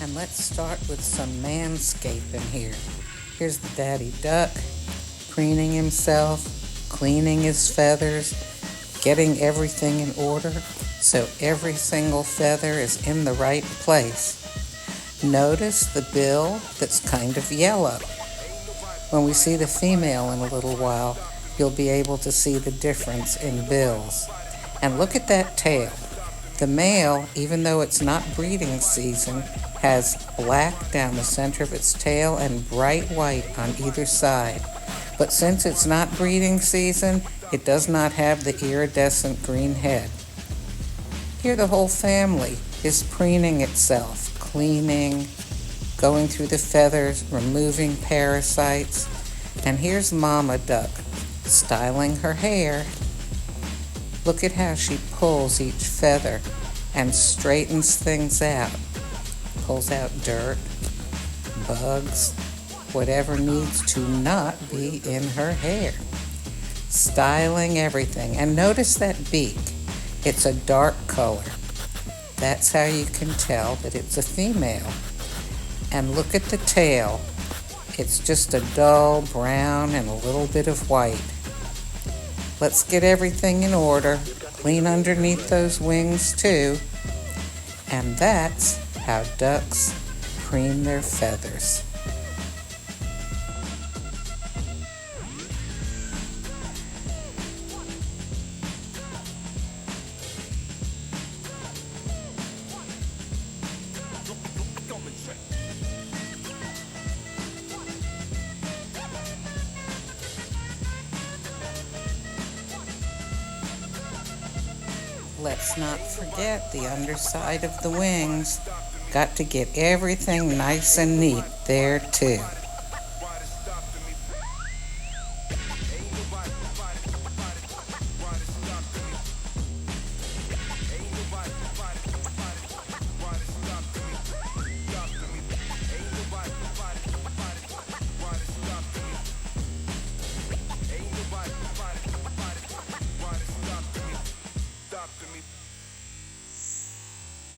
And let's start with some manscaping here. Here's the daddy duck, preening himself, cleaning his feathers, getting everything in order so every single feather is in the right place. Notice the bill that's kind of yellow. When we see the female in a little while, you'll be able to see the difference in bills. And look at that tail. The male, even though it's not breeding season, has black down the center of its tail and bright white on either side. But since it's not breeding season, it does not have the iridescent green head. Here the whole family is preening itself, cleaning, going through the feathers, removing parasites. And here's Mama Duck, styling her hair. Look at how she pulls each feather and straightens things out. Pulls out dirt, bugs, whatever needs to not be in her hair. Styling everything. And notice that beak. It's a dark color. That's how you can tell that it's a female. And look at the tail. It's just a dull brown and a little bit of white. Let's get everything in order. Clean underneath those wings too. And that's how ducks preen their feathers. Let's not forget the underside of the wings. Got to get everything nice and neat there too.